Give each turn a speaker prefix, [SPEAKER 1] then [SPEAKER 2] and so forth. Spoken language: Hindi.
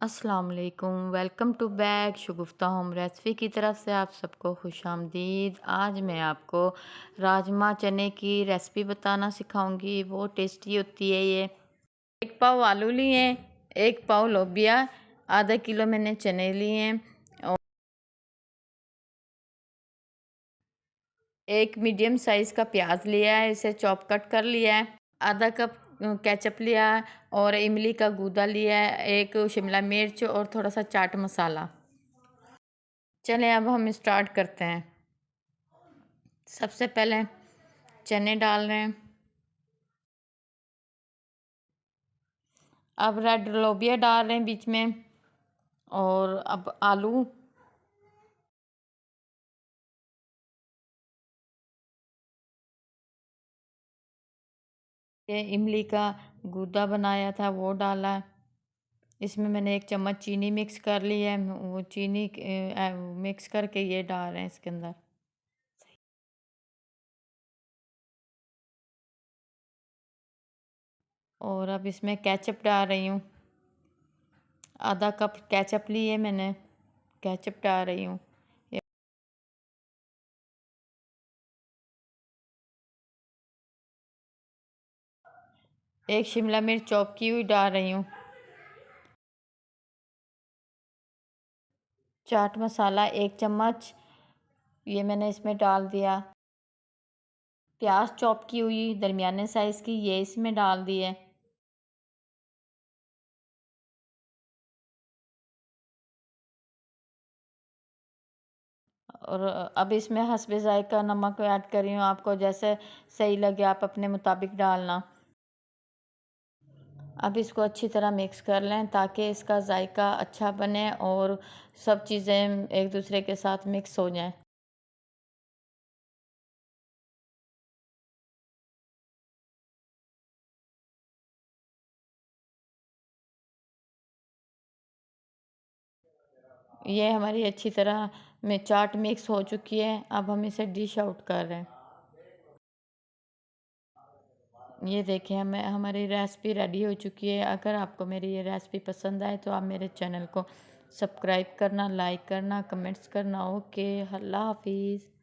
[SPEAKER 1] अस्सलाम वालेकुम, welcome to back Shagufta home recipe की तरफ से आप सबको खुशामदीद। आज मैं आपको राजमा चने की रेसिपी बताना सिखाऊंगी। बहुत टेस्टी होती है ये। एक पाव आलू लिए, एक पाव लोबिया, आधा किलो मैंने चने लिए और एक मीडियम साइज़ का प्याज लिया है, इसे चॉप कट कर लिया है। आधा कप केचप लिया है और इमली का गूदा लिया है, एक शिमला मिर्च और थोड़ा सा चाट मसाला। चलें अब हम स्टार्ट करते हैं। सबसे पहले चने डाल रहे हैं। अब रेड लोबिया डाल रहे हैं बीच में। और अब आलू, ये इमली का गूदा बनाया था वो डाला है। इसमें मैंने एक चम्मच चीनी मिक्स कर ली है। वो चीनी मिक्स करके ये डाल रहे हैं इसके अंदर। और अब इसमें केचप डाल रही हूँ। आधा कप केचप लिए मैंने, केचप डाल रही हूँ। एक शिमला मिर्च चॉप की हुई डाल रही हूँ। चाट मसाला एक चम्मच ये मैंने इसमें डाल दिया। प्याज चॉप की हुई दरमियाने साइज़ की ये इसमें डाल दी है। और अब इसमें हस्बे ज़ायक़ा नमक ऐड कर रही हूँ। आपको जैसे सही लगे आप अपने मुताबिक डालना। अब इसको अच्छी तरह मिक्स कर लें ताकि इसका ज़ायक़ा अच्छा बने और सब चीज़ें एक दूसरे के साथ मिक्स हो जाएं। ये हमारी अच्छी तरह में चाट मिक्स हो चुकी है। अब हम इसे डिश आउट कर रहे हैं। ये देखें हमें हमारी रेसिपी रेडी हो चुकी है। अगर आपको मेरी ये रेसिपी पसंद आए तो आप मेरे चैनल को सब्सक्राइब करना, लाइक करना, कमेंट्स करना। ओके, अल्लाह हाफिज़।